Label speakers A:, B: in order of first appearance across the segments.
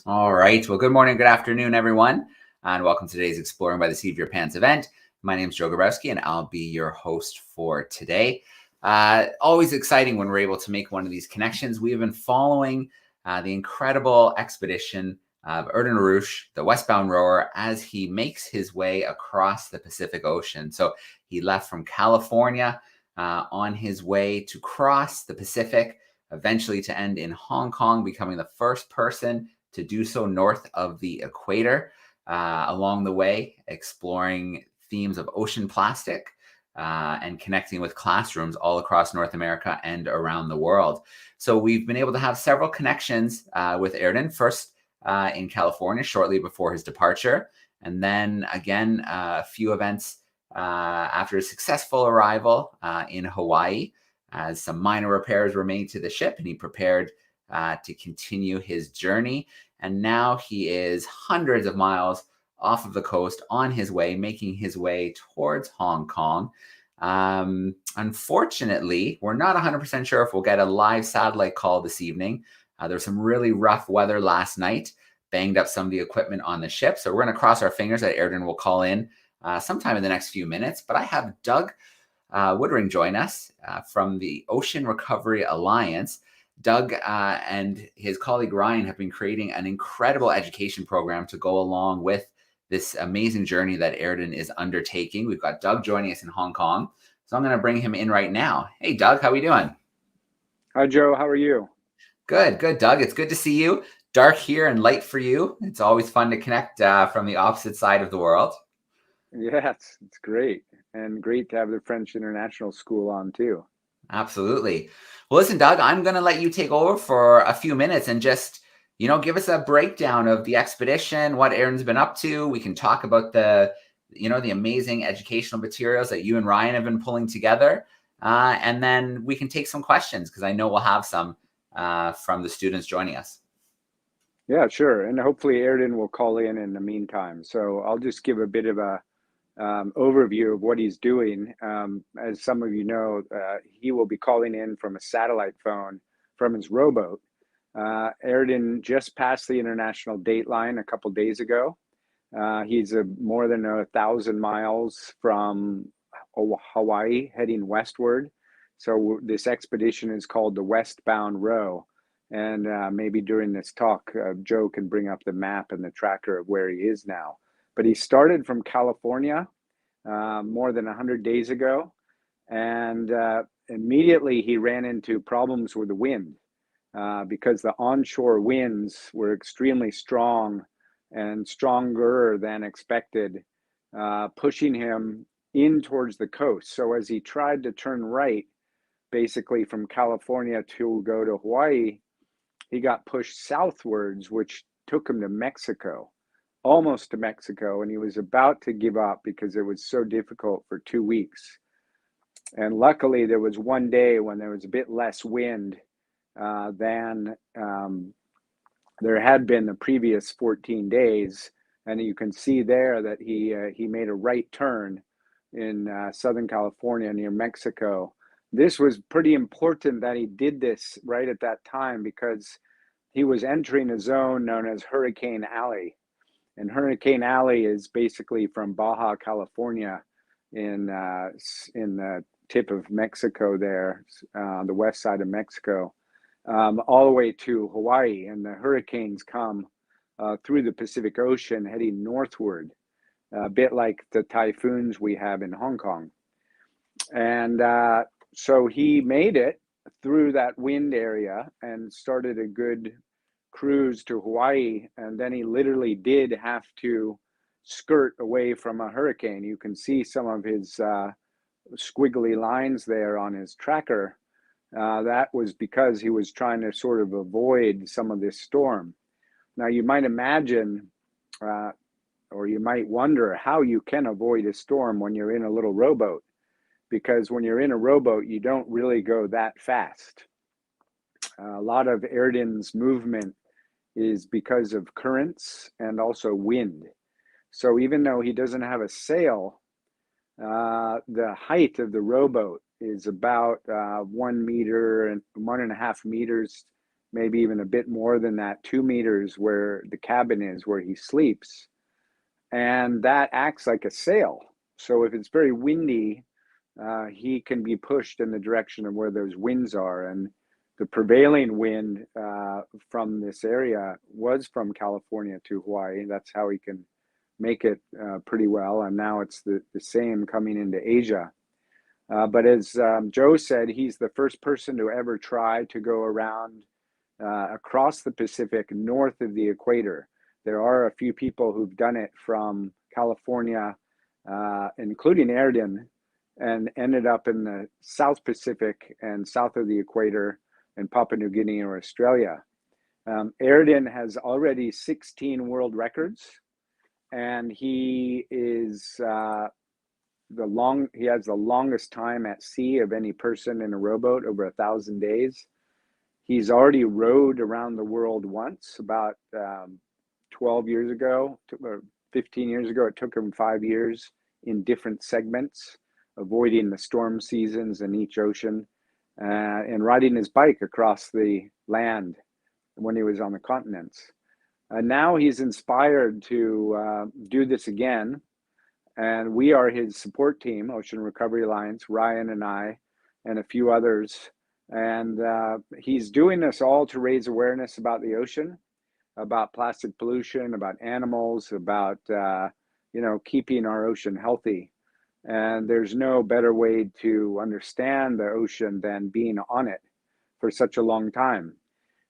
A: All right. Well, good morning, good afternoon, everyone, and welcome to today's Exploring by the Seat of Your Pants event. My name is Joe Grabowski, and I'll be your host for today. Always exciting when we're able to make one of these connections. We have been following the incredible expedition of Erden Eruc, the westbound rower, as he makes his way across the Pacific Ocean. So he left from California on his way to cross the Pacific, eventually to end in Hong Kong, becoming the first person to do so north of the equator. Along the way, exploring themes of ocean plastic and connecting with classrooms all across North America and around the world. So we've been able to have several connections with Erden, first in California shortly before his departure, and then again a few events after a successful arrival in Hawaii, as some minor repairs were made to the ship and he prepared to continue his journey. And now he is hundreds of miles off of the coast on his way, making his way towards Hong Kong. Unfortunately, we're not 100% sure if we'll get a live satellite call this evening. There was some really rough weather last night, banged up some of the equipment on the ship. So we're going to cross our fingers that Erden will call in sometime in the next few minutes. But I have Doug Woodring join us from the Ocean Recovery Alliance. Doug and his colleague Ryan have been creating an incredible education program to go along with this amazing journey that Erden is undertaking. We've got Doug joining us in Hong Kong, so I'm going to bring him in right now. Hey, Doug, how are we doing?
B: Hi, Joe. How are you?
A: Good, Doug. It's good to see you. Dark here and light for you. It's always fun to connect from the opposite side of the world.
B: Yeah, it's great. And great to have the French International School on too.
A: Absolutely. Well, listen, Doug, I'm going to let you take over for a few minutes and just, give us a breakdown of the expedition, what Aaron's been up to. We can talk about the amazing educational materials that you and Ryan have been pulling together. And then we can take some questions because I know we'll have some from the students joining us.
B: Yeah, sure. And hopefully Erden will call in the meantime. So I'll just give a bit of a overview of what he's doing. As some of you know, he will be calling in from a satellite phone from his rowboat. Erden just passed the international date line a couple days ago. He's more than 1,000 miles from Hawaii, heading westward. So this expedition is called the Westbound Row. And maybe during this talk, Joe can bring up the map and the tracker of where he is now. But he started from California more than 100 days ago. And immediately he ran into problems with the wind because the onshore winds were extremely strong and stronger than expected, pushing him in towards the coast. So as he tried to turn right, basically from California to go to Hawaii, he got pushed southwards, which took him to Mexico, almost to Mexico. And he was about to give up because it was so difficult for 2 weeks. And luckily, there was one day when there was a bit less wind than there had been the previous 14 days. And you can see there that he made a right turn in Southern California near Mexico. This was pretty important that he did this right at that time because he was entering a zone known as Hurricane Alley. And Hurricane Alley is basically from Baja California in the tip of Mexico there, the west side of Mexico, all the way to Hawaii. And the hurricanes come through the Pacific Ocean heading northward, a bit like the typhoons we have in Hong Kong. And so he made it through that wind area and started a good cruise to Hawaii. And then he literally did have to skirt away from a hurricane. You can see some of his squiggly lines there on his tracker. That was because he was trying to sort of avoid some of this storm. Now, you might imagine, or you might wonder how you can avoid a storm when you're in a little rowboat, because when you're in a rowboat, you don't really go that fast. A lot of Erden's movement is because of currents and also wind. So even though he doesn't have a sail, the height of the rowboat is about 1 meter and 1.5 meters maybe even a bit more than that, 2 meters where the cabin is, where he sleeps. And that acts like a sail. So if it's very windy, he can be pushed in the direction of where those winds are. And the prevailing wind from this area was from California to Hawaii. That's how he can make it pretty well. And now it's the same coming into Asia. But as Joe said, he's the first person to ever try to go around across the Pacific north of the equator. There are a few people who've done it from California, including Erden, and ended up in the South Pacific and south of the equator in Papua New Guinea or Australia. Erden has already 16 world records, and he is he has the longest time at sea of any person in a rowboat, over 1,000 days. He's already rowed around the world once, about 12 years ago, or 15 years ago. It took him 5 years in different segments, avoiding the storm seasons in each ocean, and riding his bike across the land when he was on the continents. Now he's inspired to do this again. And we are his support team, Ocean Recovery Alliance, Ryan and I, and a few others. And he's doing this all to raise awareness about the ocean, about plastic pollution, about animals, about keeping our ocean healthy. And there's no better way to understand the ocean than being on it for such a long time.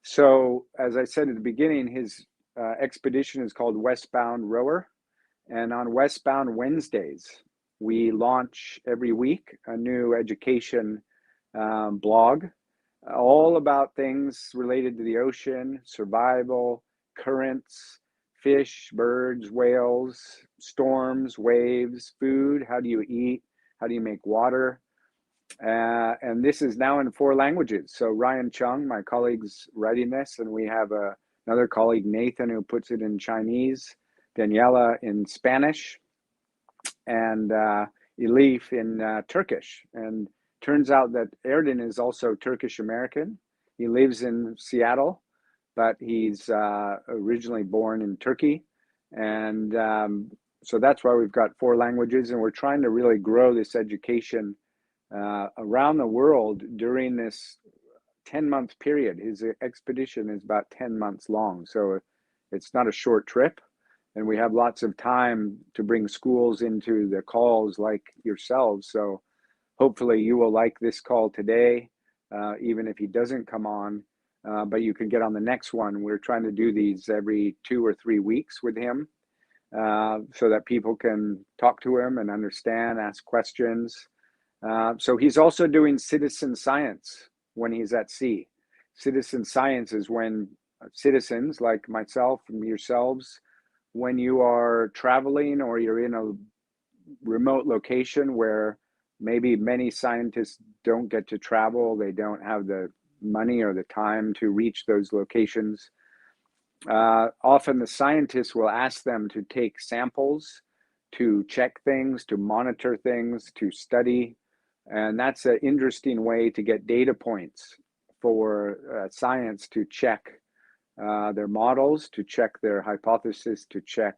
B: So, as I said at the beginning, his expedition is called Westbound Rower. And on Westbound Wednesdays, we launch every week a new education blog, all about things related to the ocean, survival, currents, fish, birds, whales, storms, waves, food. How do you eat? How do you make water? And this is now in 4 languages. So Ryan Chung, my colleague's writing this, and we have another colleague, Nathan, who puts it in Chinese, Daniela in Spanish, and Elif in Turkish. And turns out that Erden is also Turkish American. He lives in Seattle, but he's originally born in Turkey. And so that's why we've got 4 languages, and we're trying to really grow this education around the world during this 10-month period. His expedition is about 10 months long, so it's not a short trip. And we have lots of time to bring schools into the calls like yourselves. So hopefully you will like this call today, even if he doesn't come on, but you can get on the next one. We're trying to do these every 2 or 3 weeks with him, so that people can talk to him and understand, ask questions. So he's also doing citizen science when he's at sea. Citizen science is when citizens like myself and yourselves, when you are traveling or you're in a remote location where maybe many scientists don't get to travel, they don't have the money or the time to reach those locations. Often the scientists will ask them to take samples, to check things, to monitor things, to study. And that's an interesting way to get data points for science to check their models, to check their hypothesis, to check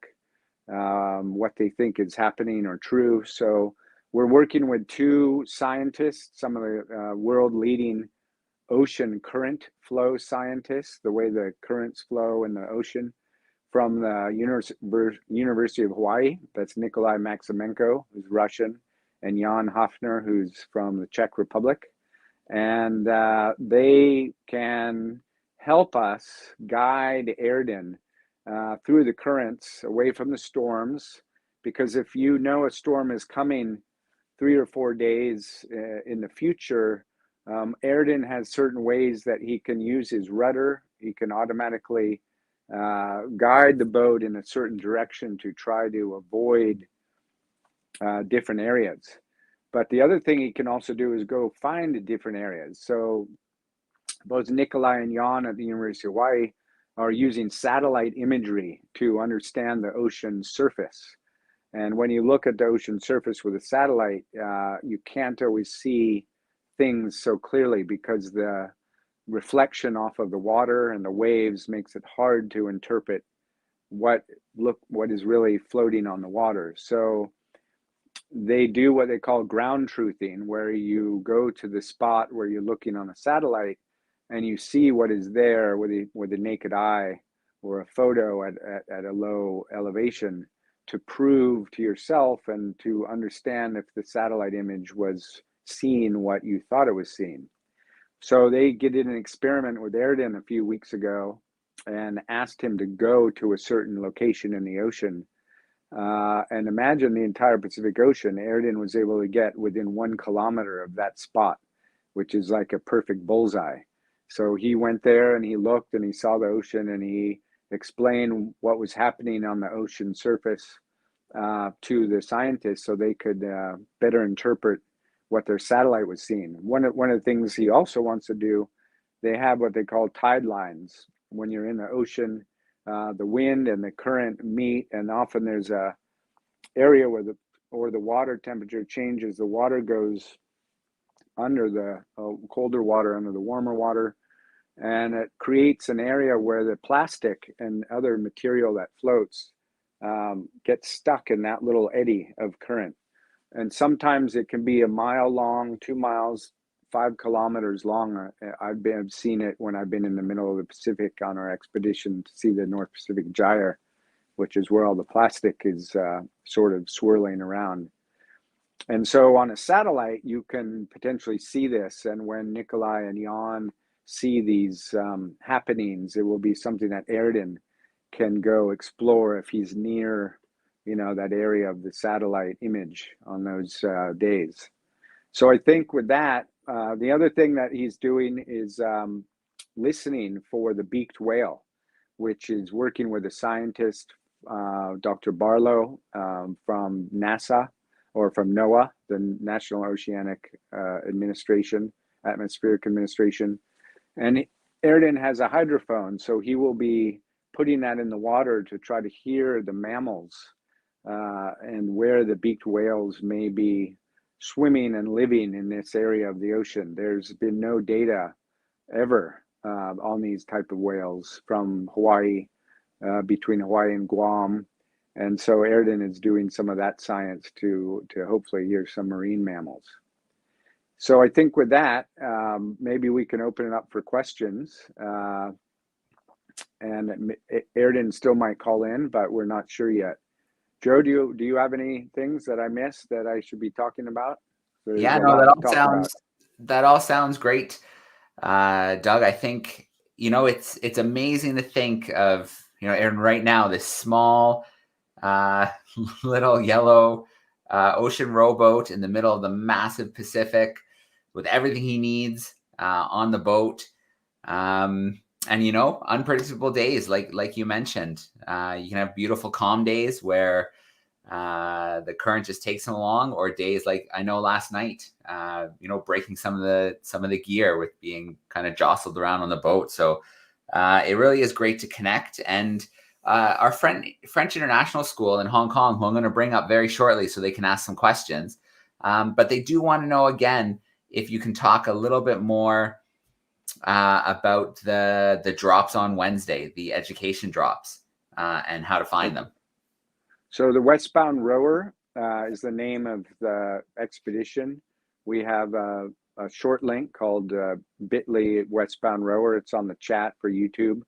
B: what they think is happening or true. So we're working with 2 scientists, some of the world leading ocean current flow scientists, the way the currents flow in the ocean, from the University of Hawaii. That's Nikolai Maximenko, who's Russian, and Jan Hafner, who's from the Czech Republic. And they can help us guide Erden through the currents, away from the storms, because if you know a storm is coming 3 or 4 days in the future, Erden has certain ways that he can use his rudder. He can automatically guide the boat in a certain direction to try to avoid different areas. But the other thing he can also do is go find different areas. So both Nikolai and Jan at the University of Hawaii are using satellite imagery to understand the ocean surface. And when you look at the ocean surface with a satellite, you can't always see things so clearly because the reflection off of the water and the waves makes it hard to interpret what is really floating on the water. So they do what they call ground truthing, where you go to the spot where you're looking on a satellite and you see what is there with the naked eye or a photo at a low elevation, to prove to yourself and to understand if the satellite image was seeing what you thought it was seeing. So they did an experiment with Erden a few weeks ago and asked him to go to a certain location in the ocean. And imagine the entire Pacific Ocean. Erden was able to get within 1 kilometer of that spot, which is like a perfect bullseye. So he went there and he looked and he saw the ocean, and he explained what was happening on the ocean surface to the scientists so they could better interpret what their satellite was seeing. One of the things he also wants to do, they have what they call tide lines. When you're in the ocean, the wind and the current meet, and often there's a area where the water temperature changes. The water goes under the colder water, under the warmer water, and it creates an area where the plastic and other material that floats gets stuck in that little eddy of current. And sometimes it can be a mile long, 2 miles, 5 kilometers long. I've seen it when I've been in the middle of the Pacific on our expedition to see the North Pacific Gyre, which is where all the plastic is sort of swirling around. And so on a satellite, you can potentially see this. And when Nikolai and Jan see these happenings, it will be something that Erden can go explore if he's near, that area of the satellite image on those days. So I think with that, the other thing that he's doing is listening for the beaked whale, which is working with a scientist, Dr. Barlow, from NASA, or from NOAA, the National Oceanic Administration, Atmospheric Administration. And Erden has a hydrophone, so he will be putting that in the water to try to hear the mammals and where the beaked whales may be swimming and living in this area of the ocean. There's been no data ever on these type of whales from Hawaii, between Hawaii and Guam. And so Erden is doing some of that science to hopefully hear some marine mammals. So I think with that, maybe we can open it up for questions. And Erden still might call in, but we're not sure yet. Joe, do you have any things that I missed that I should be talking about?
A: Yeah, no, that all sounds great, Doug. I think it's amazing to think of Erden right now, this small little yellow ocean rowboat in the middle of the massive Pacific, with everything he needs on the boat. And unpredictable days, like you mentioned. You can have beautiful calm days where the current just takes him along, or days like I know last night, breaking some of the gear with being kind of jostled around on the boat. So it really is great to connect. And our French International School in Hong Kong, who I'm going to bring up very shortly so they can ask some questions, but they do want to know, again, if you can talk a little bit more about the drops on Wednesday, the education drops, and how to find them.
B: So the Westbound Rower is the name of the expedition. We have a short link called bit.ly Westbound Rower. It's on the chat for YouTube.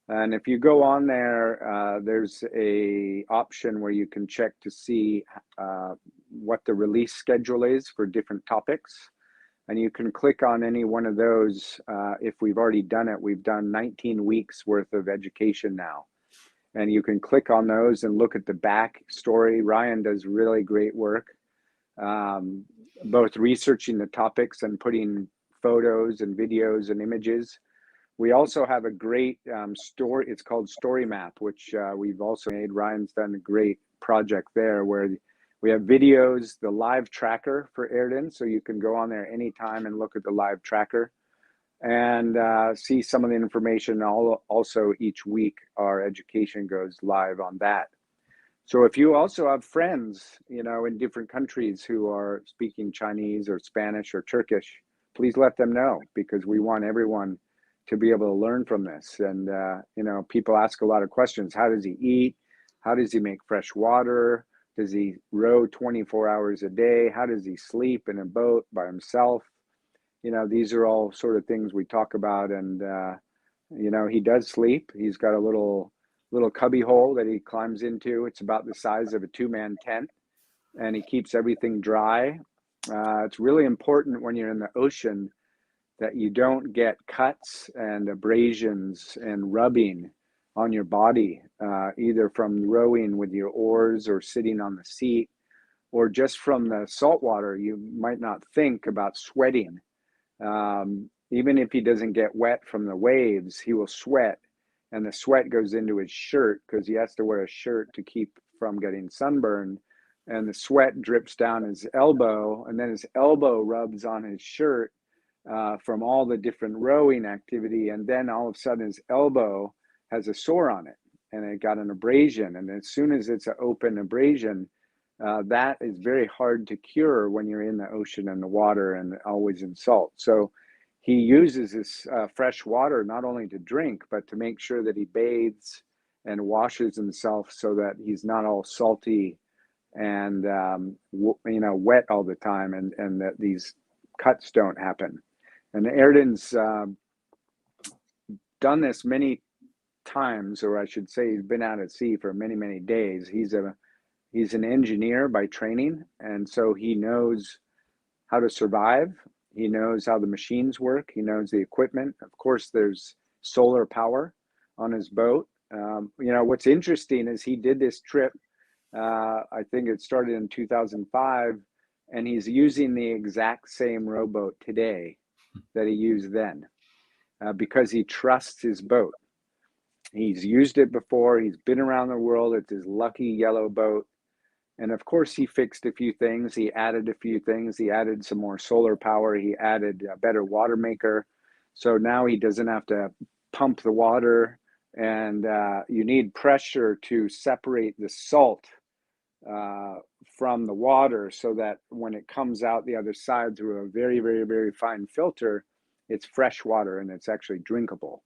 B: And if you go on there, there's a option where you can check to see what the release schedule is for different topics. And you can click on any one of those. If we've already done it, we've done 19 weeks worth of education now. And you can click on those and look at the back story. Ryan does really great work, both researching the topics and putting photos and videos and images. We also have a great story. It's called Story Map, which we've also made. Ryan's done a great project there where we have videos, the live tracker for Erden. So you can go on there anytime and look at the live tracker and see some of the information. Also, each week, our education goes live on that. So if you also have friends, in different countries who are speaking Chinese or Spanish or Turkish, please let them know, because we want everyone to be able to learn from this. And, people ask a lot of questions. How does he eat? How does he make fresh water? Does he row 24 hours a day? How does he sleep in a boat by himself? These are all sort of things we talk about. And, he does sleep. He's got a little cubby hole that he climbs into. It's about the size of a 2-man tent, and he keeps everything dry. It's really important when you're in the ocean that you don't get cuts and abrasions and rubbing on your body, either from rowing with your oars or sitting on the seat, or just from the salt water. You might not think about sweating. Even if he doesn't get wet from the waves, he will sweat, and the sweat goes into his shirt because he has to wear a shirt to keep from getting sunburned. And the sweat drips down his elbow, and then his elbow rubs on his shirt from all the different rowing activity. And then all of a sudden his elbow has a sore on it, and it got an abrasion. And as soon as it's an open abrasion, that is very hard to cure when you're in the ocean and the water and always in salt. So he uses this fresh water not only to drink, but to make sure that he bathes and washes himself so that he's not all salty and wet all the time, and that these cuts don't happen. And Erden's done this many times, or I should say he's been out at sea for many, many days. He's an engineer by training, and so he knows how to survive. He knows how the machines work. He knows the equipment. Of course, there's solar power on his boat. What's interesting is he did this trip, I think it started in 2005, and he's using the exact same rowboat today that he used then, because he trusts his boat. He's used it before. He's been around the world. It's his lucky yellow boat. And of course, he fixed a few things. He added a few things. He added some more solar power. He added a better water maker. So now he doesn't have to pump the water. And you need pressure to separate the salt from the water so that when it comes out the other side through a very, very, very fine filter, it's fresh water and it's actually drinkable.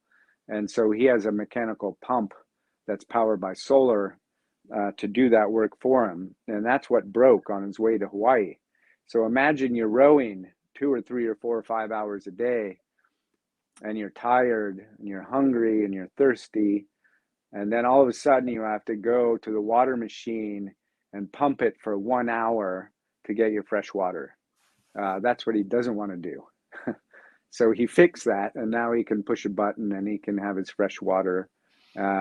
B: And so he has a mechanical pump that's powered by solar to do that work for him. And that's what broke on his way to Hawaii. So imagine you're rowing 2 or 3 or 4 or 5 hours a day, and you're tired and you're hungry and you're thirsty. And then all of a sudden you have to go to the water machine and pump it for 1 hour to get your fresh water. That's what he doesn't want to do. So he fixed that, and now he can push a button and he can have his fresh water,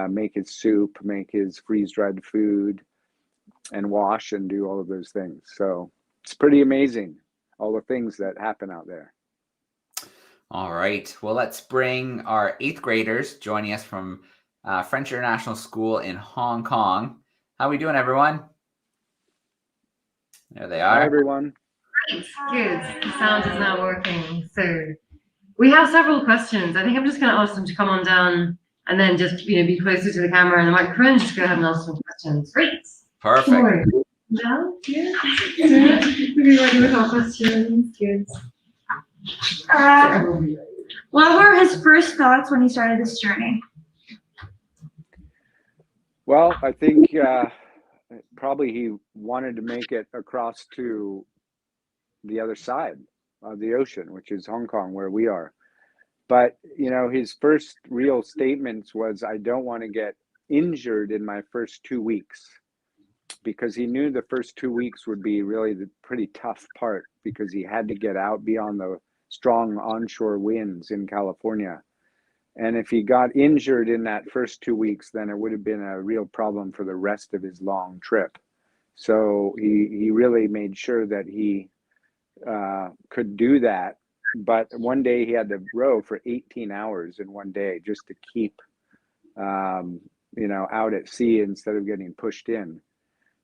B: make his soup, make his freeze-dried food, and wash and do all of those things. So it's pretty amazing, all the things that happen out there.
A: All right. Well, let's bring our 8th graders joining us from French International School in Hong Kong. How are we doing, everyone? There they are.
B: Hi, everyone.
C: Great. Good. The sound is now working. So we have several questions. I think I'm just going to ask them to come on down and then just be closer to the camera and the microphone. Just go ahead and ask some questions. Great.
A: Perfect.
C: Yeah. Maybe ready with our questions. Good.
D: What were his first thoughts when he started this journey?
B: Well, I think probably he wanted to make it across to the other side of the ocean, which is Hong Kong, where we are. But, his first real statements was, I don't want to get injured in my first 2 weeks, because he knew the first 2 weeks would be really the pretty tough part, because he had to get out beyond the strong onshore winds in California. And if he got injured in that first 2 weeks, then it would have been a real problem for the rest of his long trip. So he really made sure that he could do that. But one day he had to row for 18 hours in one day just to keep, out at sea instead of getting pushed in.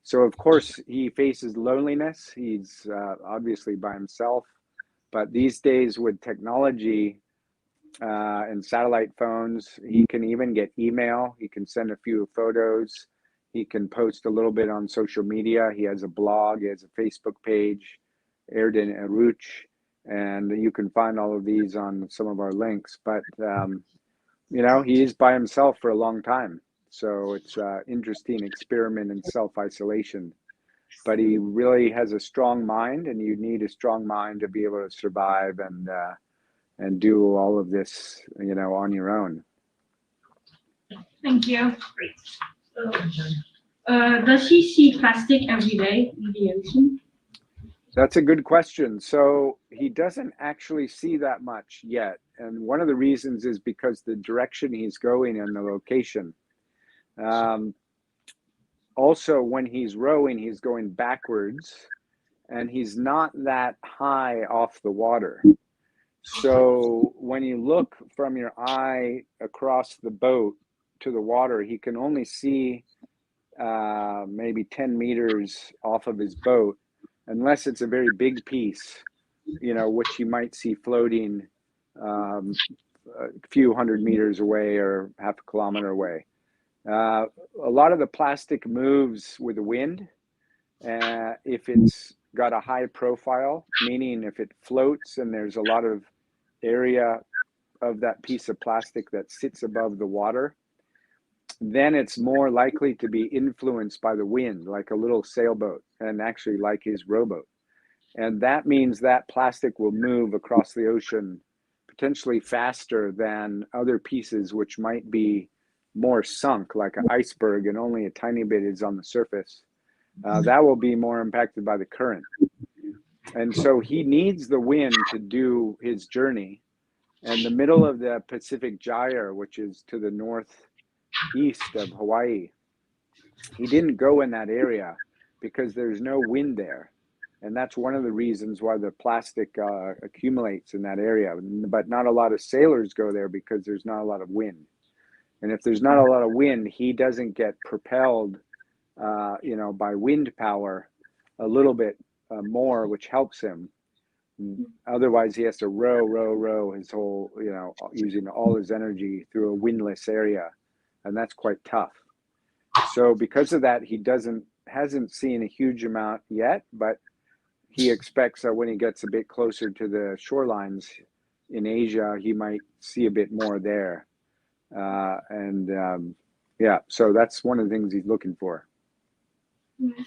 B: So of course he faces loneliness. He's obviously by himself. But these days with technology and satellite phones, he can even get email. He can send a few photos. He can post a little bit on social media. He has a blog. He has a Facebook page, Erden Eruc. And you can find all of these on some of our links. But you know, he is by himself for a long time, so it's an interesting experiment in self-isolation. But he really has a strong mind, and you need a strong mind to be able to survive and do all of this, you know, on your own.
D: Thank you. Does he see plastic every day in the ocean?
B: That's a good question. So he doesn't actually see that much yet. And one of the reasons is because the direction he's going and the location. Also, when he's rowing, he's going backwards, and he's not that high off the water. So when you look from your eye across the boat to the water, he can only see maybe 10 meters off of his boat, unless it's a very big piece, you know, which you might see floating a few hundred meters away or half a kilometer away. A lot of the plastic moves with the wind. If it's got a high profile, meaning if it floats and there's a lot of area of that piece of plastic that sits above the water, then it's more likely to be influenced by the wind, like a little sailboat, and actually like his rowboat. And that means that plastic will move across the ocean potentially faster than other pieces which might be more sunk, like an iceberg, and only a tiny bit is on the surface. That will be more impacted by the current. And so he needs the wind to do his journey. And the middle of the Pacific Gyre, which is to the northeast of Hawaii, he didn't go in that area because there's no wind there. And that's one of the reasons why the plastic accumulates in that area. But not a lot of sailors go there because there's not a lot of wind. And if there's not a lot of wind, he doesn't get propelled, you know, by wind power a little bit more, which helps him. Otherwise, he has to row his whole, you know, using all his energy through a windless area, and that's quite tough. So because of that, he hasn't seen a huge amount yet, but he expects that when he gets a bit closer to the shorelines in Asia, he might see a bit more there. Yeah, so that's one of the things he's looking for.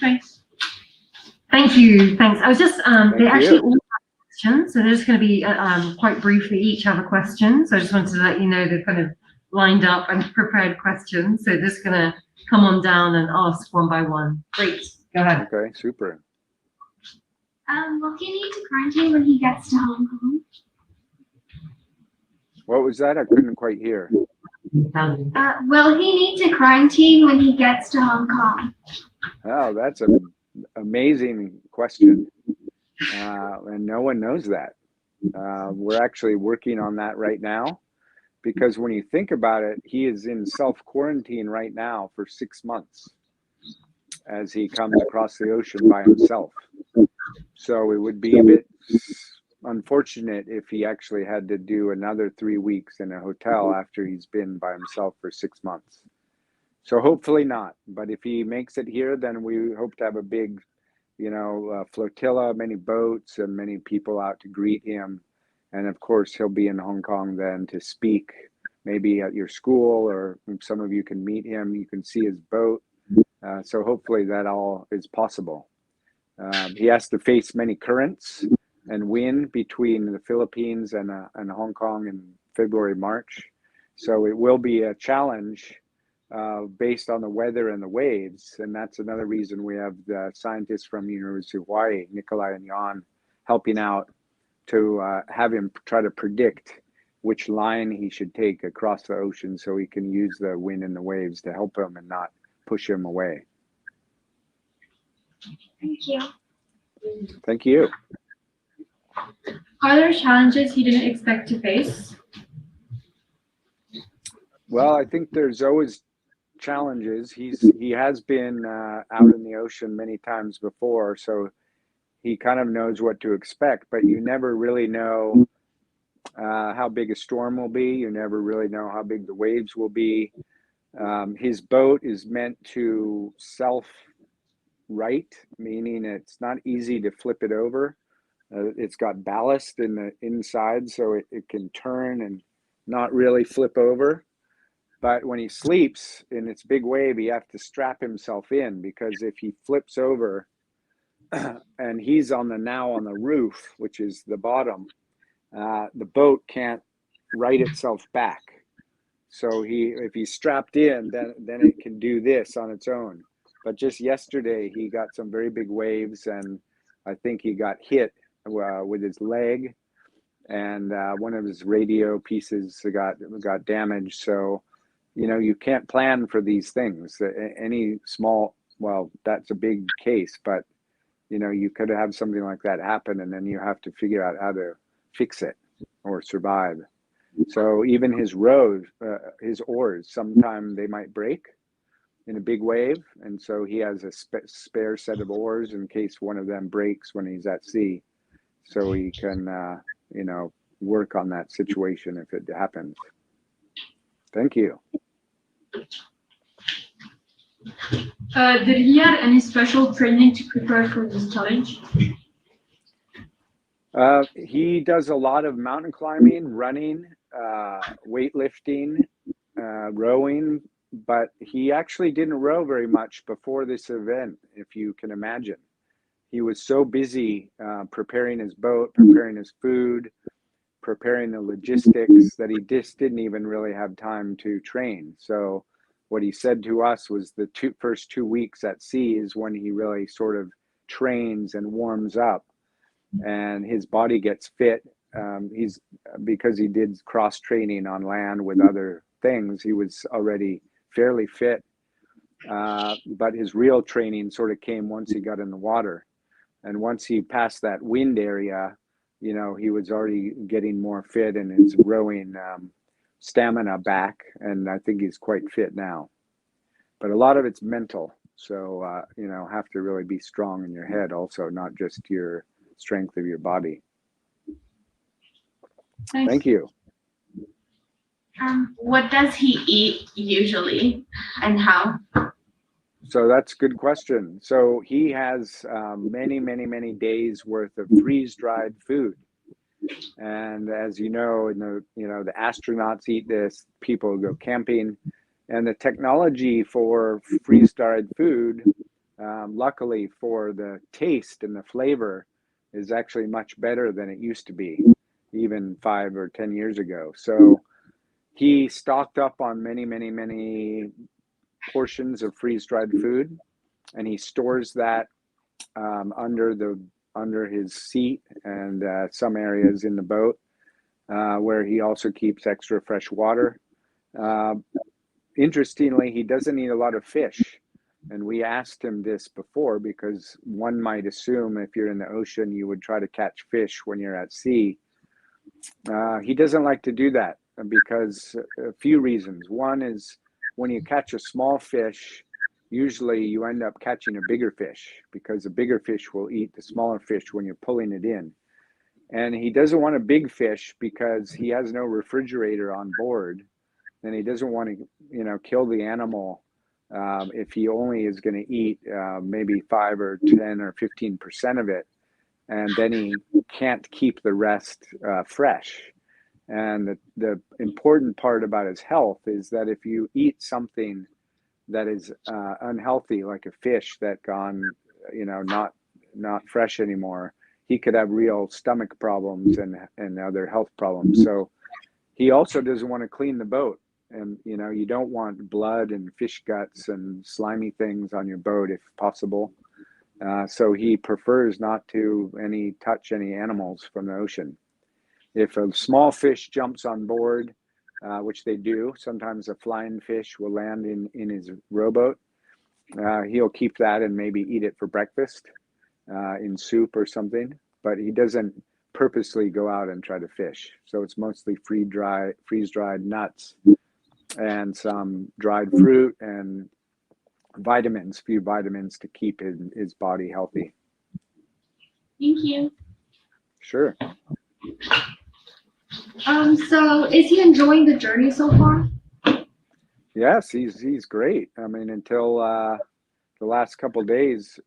D: Thanks.
C: Thank you. Thanks. I was just, they actually
B: you.
C: all have questions, so they're just going to be quite briefly each have a question. So I just wanted to let you know they've kind of lined up and prepared questions. So they're just going to come on down and ask one by one. Great. Go ahead.
B: Okay, super.
E: Will he need to quarantine when he gets to Hong Kong?
B: What was that? I couldn't quite hear.
E: Will he need to quarantine when he gets to Hong Kong?
B: Oh, that's an amazing question. And no one knows that. We're actually working on that right now, because when you think about it, he is in self-quarantine right now for 6 months as he comes across the ocean by himself. So it would be a bit unfortunate if he actually had to do another 3 weeks in a hotel after he's been by himself for 6 months. So hopefully not. But if he makes it here, then we hope to have a big, you know, flotilla, many boats and many people out to greet him. And of course, he'll be in Hong Kong then to speak, maybe at your school, or some of you can meet him. You can see his boat. So hopefully that all is possible. He has to face many currents and wind between the Philippines and Hong Kong in February, March. So it will be a challenge based on the weather and the waves. And that's another reason we have the scientists from the University of Hawaii, Nikolai and Jan, helping out to have him try to predict which line he should take across the ocean so he can use the wind and the waves to help him and not push him away.
E: Thank you.
B: Thank you.
D: Are there challenges he didn't expect to face?
B: Well, I think there's always challenges. He has been out in the ocean many times before, so he kind of knows what to expect, but you never really know how big a storm will be. You never really know how big the waves will be. His boat is meant to self-right, meaning it's not easy to flip it over. It's got ballast in the inside, so it can turn and not really flip over. But when he sleeps in its big wave, he has to strap himself in, because if he flips over and he's now on the roof, which is the bottom, the boat can't right itself back. So if he's strapped in, then it can do this on its own. But just yesterday, he got some very big waves, and I think he got hit with his leg, and one of his radio pieces got damaged. So, you can't plan for these things. Any small, well, that's a big case, but you could have something like that happen, and then you have to figure out how to fix it or survive. So even his oars, sometimes they might break in a big wave, and so he has a spare set of oars in case one of them breaks when he's at sea, so he can work on that situation if it happens. Thank you.
D: Did he have any special training to prepare for this challenge?
B: He does a lot of mountain climbing, running, weightlifting, rowing, but he actually didn't row very much before this event, if you can imagine. He was so busy preparing his boat, preparing his food, preparing the logistics, that he just didn't even really have time to train. So what he said to us was the first 2 weeks at sea is when he really sort of trains and warms up, and his body gets fit. Because he did cross training on land with other things, he was already fairly fit. But his real training sort of came once he got in the water. And once he passed that wind area, he was already getting more fit, and his rowing stamina back. And I think he's quite fit now. But a lot of it's mental. So, have to really be strong in your head also, not just your strength of your body.
D: Thanks.
B: Thank you.
F: What does he eat usually, and how?
B: So that's a good question. So he has many, many, many days worth of freeze-dried food. And as you know, the astronauts eat this, people go camping, and the technology for freeze-dried food, luckily for the taste and the flavor, is actually much better than it used to be, even 5 or 10 years ago. So he stocked up on many, many, many portions of freeze-dried food, and he stores that under his seat and some areas in the boat, where he also keeps extra fresh water. Interestingly, he doesn't eat a lot of fish. And we asked him this before, because one might assume if you're in the ocean, you would try to catch fish when you're at sea. He doesn't like to do that because a few reasons. One is, when you catch a small fish, usually you end up catching a bigger fish, because the bigger fish will eat the smaller fish when you're pulling it in. And he doesn't want a big fish because he has no refrigerator on board, and he doesn't want to, kill the animal if he only is going to eat maybe 5 or 10 or 15% of it, and then he can't keep the rest fresh. And the important part about his health is that if you eat something that is unhealthy, like a fish that gone, not fresh anymore, he could have real stomach problems and other health problems. So he also doesn't want to clean the boat. And, you don't want blood and fish guts and slimy things on your boat if possible. So he prefers not to touch any animals from the ocean. If a small fish jumps on board, which they do, sometimes a flying fish will land in his rowboat, he'll keep that and maybe eat it for breakfast in soup or something, but he doesn't purposely go out and try to fish. So it's mostly freeze-dried nuts and some dried fruit and few vitamins to keep his body healthy.
F: Thank you.
B: Sure.
E: So is he enjoying the journey so far?
B: Yes, he's great. I mean, until the last couple of days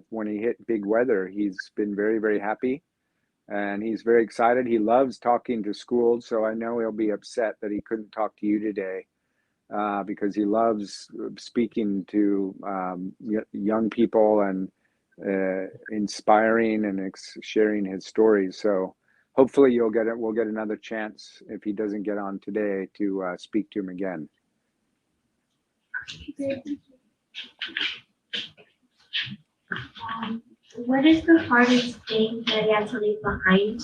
B: when he hit big weather, he's been very, very happy. and he's very excited. He loves talking to schools, so I know he'll be upset that he couldn't talk to you today, because he loves speaking to young people and inspiring and sharing his stories. So hopefully we'll get another chance, if he doesn't get on today, to speak to him again.
E: What is the hardest thing that he had to leave behind?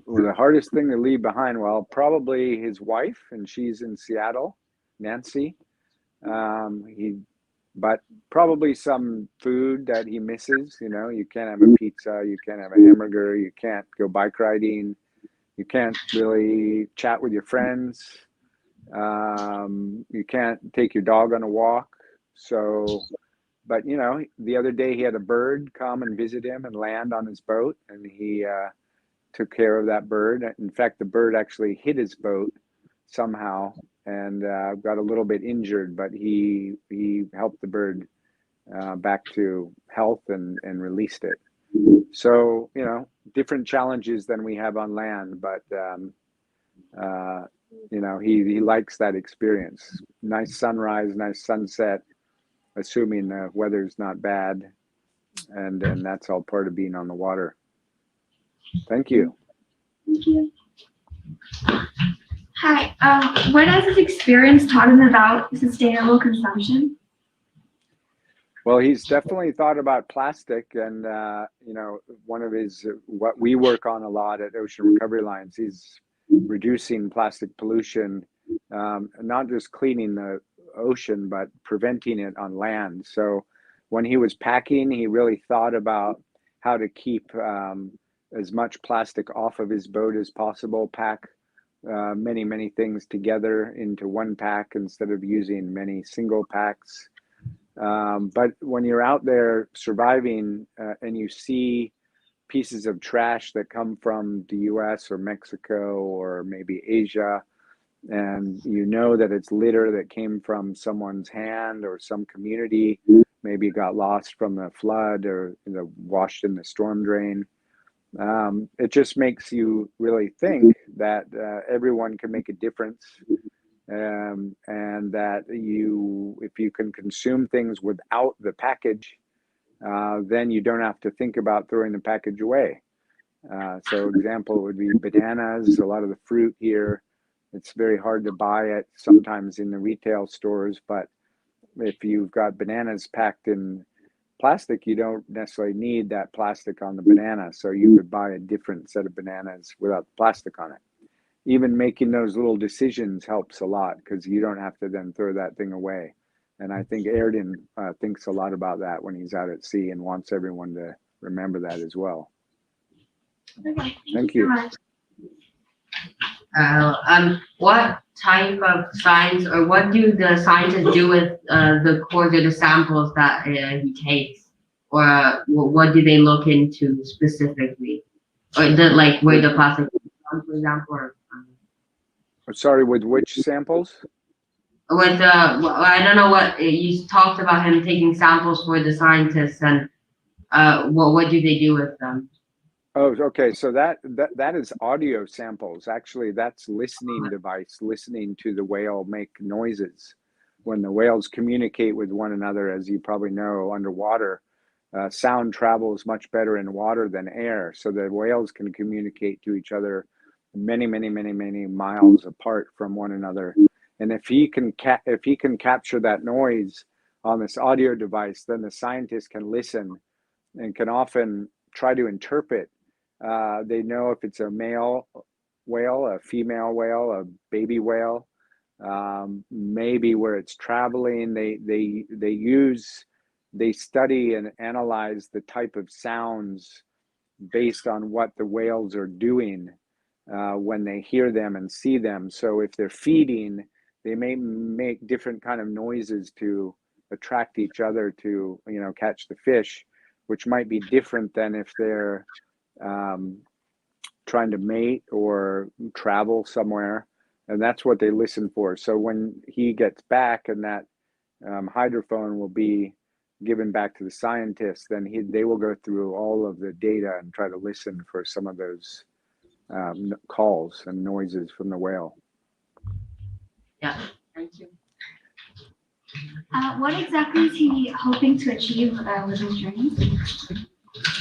B: Well, the hardest thing to leave behind, well, probably his wife, and she's in Seattle, Nancy. But probably some food that he misses. You know, you can't have a pizza, you can't have a hamburger, you can't go bike riding, you can't really chat with your friends, you can't take your dog on a walk. So, but you know, the other day he had a bird come and visit him and land on his boat, and he took care of that bird. In fact, the bird actually hit his boat somehow and got a little bit injured, but he helped the bird back to health and released it. So, you know, different challenges than we have on land, but you know, he likes that experience. Nice sunrise, nice sunset, assuming the weather's not bad, and that's all part of being on the water. Thank you.
E: Thank you. Hi. What has his experience taught him about sustainable consumption?
B: Well, he's definitely thought about plastic, and you know, one of his what we work on a lot at Ocean Recovery Alliance, he's reducing plastic pollution, not just cleaning the ocean, but preventing it on land. So when he was packing, he really thought about how to keep as much plastic off of his boat as possible, pack many things together into one pack instead of using many single packs. But when you're out there surviving and you see pieces of trash that come from the US or Mexico or maybe Asia, and you know that it's litter that came from someone's hand or some community, maybe got lost from the flood or washed in the storm drain. It just makes you really think that everyone can make a difference, and that if you can consume things without the package, then you don't have to think about throwing the package away. So example would be bananas. A lot of the fruit here, it's very hard to buy it sometimes in the retail stores, but if you've got bananas packed in plastic, you don't necessarily need that plastic on the banana. So you could buy a different set of bananas without the plastic on it. Even making those little decisions helps a lot, because you don't have to then throw that thing away. And I think Erden thinks a lot about that when he's out at sea, and wants everyone to remember that as well.
E: Okay,
B: Thank you.
G: What type of science, or what do the scientists do with the cores or the samples that he takes, or what do they look into specifically, or like where the plastic comes, for example? Or,
B: Sorry, with which samples?
G: with I don't know what you talked about him taking samples for the scientists, and what do they do with them?
B: Oh, okay. So that is audio samples. Actually, that's listening device, listening to the whale make noises. When the whales communicate with one another, as you probably know, underwater, sound travels much better in water than air. So the whales can communicate to each other many miles apart from one another. And if he can capture that noise on this audio device, then the scientists can listen and can often try to interpret. They know if it's a male whale, a female whale, a baby whale, maybe where it's traveling. They study and analyze the type of sounds based on what the whales are doing when they hear them and see them. So if they're feeding, they may make different kind of noises to attract each other to, catch the fish, which might be different than if they're trying to mate or travel somewhere. And that's what they listen for. So when he gets back, and that hydrophone will be given back to the scientists, then they will go through all of the data and try to listen for some of those calls and noises from the whale.
G: Yeah, thank you.
E: What exactly is he hoping to achieve with his journey?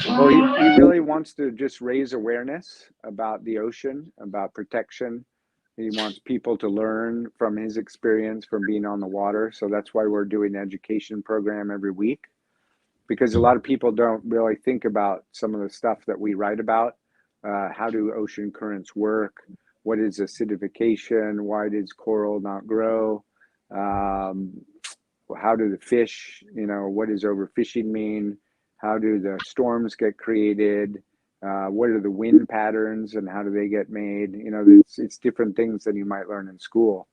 B: Well, he really wants to just raise awareness about the ocean, about protection. He wants people to learn from his experience from being on the water. So that's why we're doing an education program every week, because a lot of people don't really think about some of the stuff that we write about. How do ocean currents work? What is acidification? Why does coral not grow? How do the fish, what does overfishing mean? How do the storms get created? What are the wind patterns and how do they get made? It's different things than you might learn in school,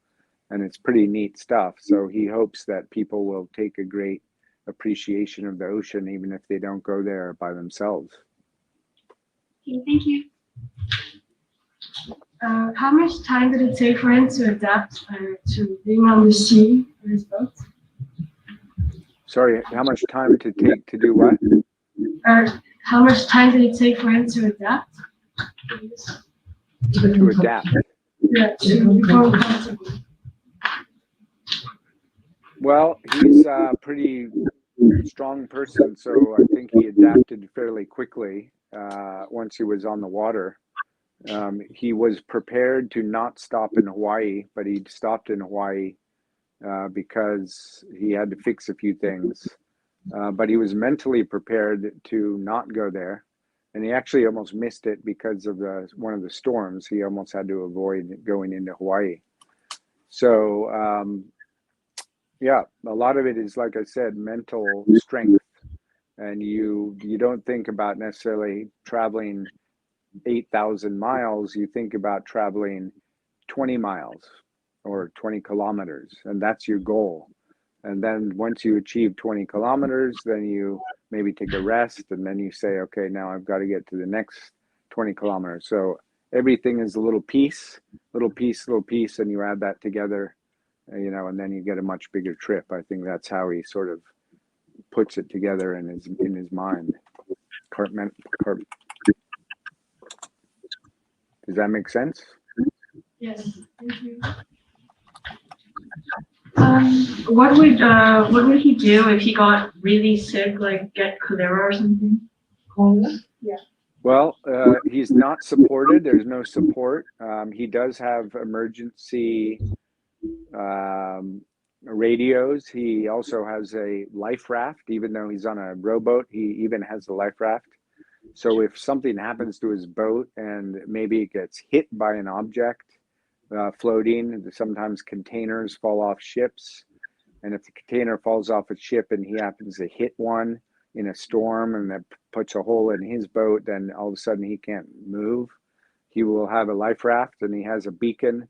B: and it's pretty neat stuff. So he hopes that people will take a great appreciation of the ocean, even if they don't go there by themselves.
E: Okay, thank you.
D: How much time did it take for him to adapt to being on the sea on his boat?
B: Sorry, how much time to take to do what?
D: How much time did it take for him to adapt?
B: To adapt.
D: Yeah, to become comfortable.
B: Well, he's a pretty strong person, so I think he adapted fairly quickly once he was on the water. He was prepared to not stop in Hawaii, but he stopped in Hawaii because he had to fix a few things. But he was mentally prepared to not go there. And he actually almost missed it because of one of the storms. He almost had to avoid going into Hawaii. So, yeah, a lot of it is, like I said, mental strength. And you don't think about necessarily traveling 8,000 miles. You think about traveling 20 miles or 20 kilometers, and that's your goal. And then once you achieve 20 kilometers, then you maybe take a rest, and then you say, okay, now I've got to get to the next 20 kilometers. So everything is a little piece, and you add that together, and then you get a much bigger trip. I think that's how he sort of puts it together in his mind. Does that make sense?
D: Yes, thank you. What would he do if he got really sick, like get cholera or something? Cholera? Yeah.
B: Well, he's not supported. There's no support. He does have emergency radios. He also has a life raft. Even though he's on a rowboat, he even has a life raft. So if something happens to his boat and maybe it gets hit by an object floating, sometimes containers fall off ships. And if the container falls off a ship and he happens to hit one in a storm and that puts a hole in his boat, then all of a sudden he can't move. He will have a life raft, and he has a beacon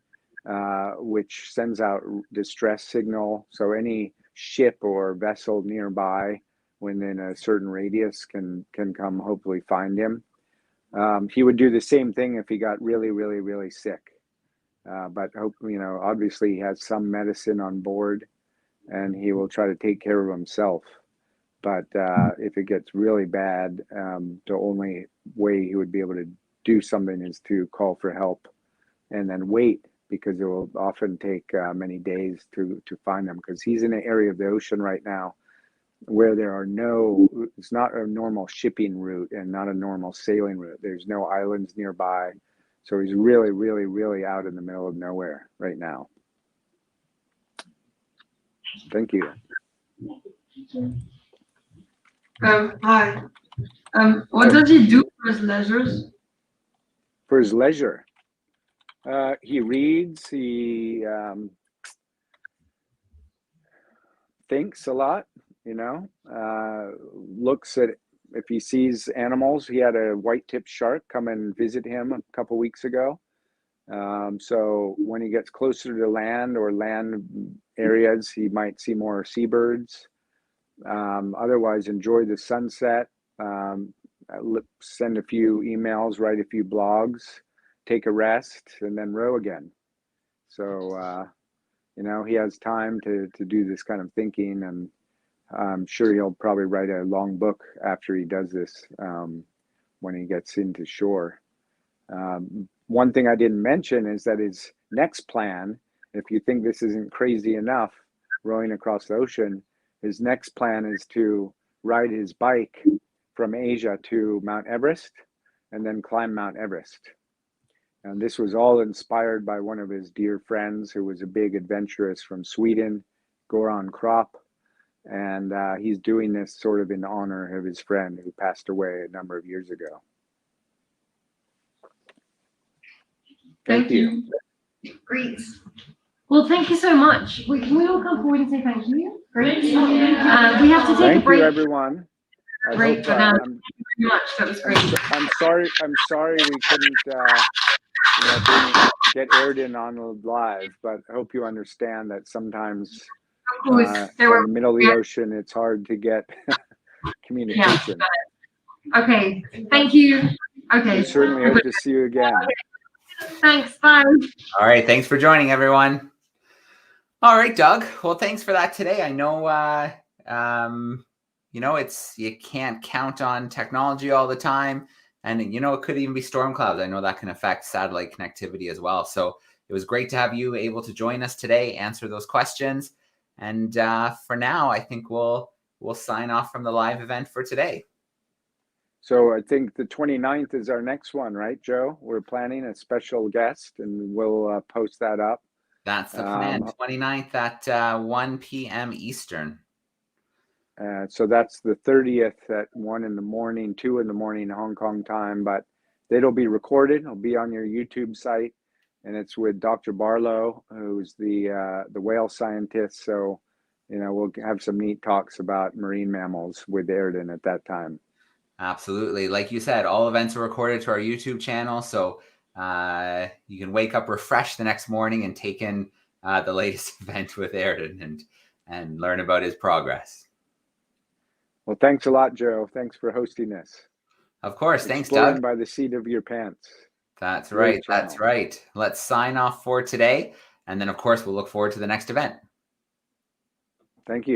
B: which sends out distress signal. So any ship or vessel nearby within a certain radius can come hopefully find him. He would do the same thing if he got really, really, really sick. But obviously he has some medicine on board, and he will try to take care of himself. But if it gets really bad, the only way he would be able to do something is to call for help and then wait, because it will often take many days to find him, because he's in an area of the ocean right now where it's not a normal shipping route and not a normal sailing route. There's no islands nearby. So he's really, really, really out in the middle of nowhere right now. Thank you.
D: Hi. What does he do for his leisures?
B: For his leisure, he reads, he thinks a lot, looks at, if he sees animals. He had a white-tipped shark come and visit him a couple weeks ago. So when he gets closer to land or land areas, he might see more seabirds. Otherwise, enjoy the sunset, send a few emails, write a few blogs, take a rest, and then row again. So, he has time to do this kind of thinking and I'm sure he'll probably write a long book after he does this when he gets into shore. One thing I didn't mention is that his next plan, if you think this isn't crazy enough, rowing across the ocean, his next plan is to ride his bike from Asia to Mount Everest and then climb Mount Everest. And this was all inspired by one of his dear friends who was a big adventurist from Sweden, Goran Kropp. And he's doing this sort of in honor of his friend who passed away a number of years ago. Thank you.
C: Great. Well, thank you so much. Can we all come forward and say thank you? Great. We have to take a
B: Thank
C: break.
B: you, everyone. I
C: Great.
B: hope,
C: Thank you very much. That was great.
B: I'm sorry we couldn't get Erden on live, but I hope you understand that sometimes
C: Of course, there
B: in
C: were.
B: the middle of the ocean, it's hard to get communication.
C: Okay. Thank you. Okay.
B: We certainly hope to see you again.
C: Thanks. Bye.
A: All right. Thanks for joining, everyone. All right, Doug. Well, thanks for that today. I know, you can't count on technology all the time. And, it could even be storm clouds. I know that can affect satellite connectivity as well. So it was great to have you able to join us today, answer those questions. And for now, I think we'll sign off from the live event for today.
B: So I think the 29th is our next one, right, Joe? We're planning a special guest, and we'll post that up.
A: That's the plan. 29th at 1 p.m. Eastern.
B: So that's the 30th at 1 in the morning, 2 in the morning Hong Kong time. But it'll be recorded. It'll be on your YouTube site, and it's with Dr. Barlow, who's the whale scientist. So, we'll have some neat talks about marine mammals with Erden at that time.
A: Absolutely. Like you said, all events are recorded to our YouTube channel. So you can wake up refreshed the next morning and take in the latest event with Erden and learn about his progress.
B: Well, thanks a lot, Joe. Thanks for hosting this.
A: Of course. Thanks,
B: Exploring
A: Doug.
B: by the seat of your pants.
A: That's
B: Great
A: right.
B: channel.
A: That's right. Let's sign off for today. And then, of course, we'll look forward to the next event.
B: Thank you.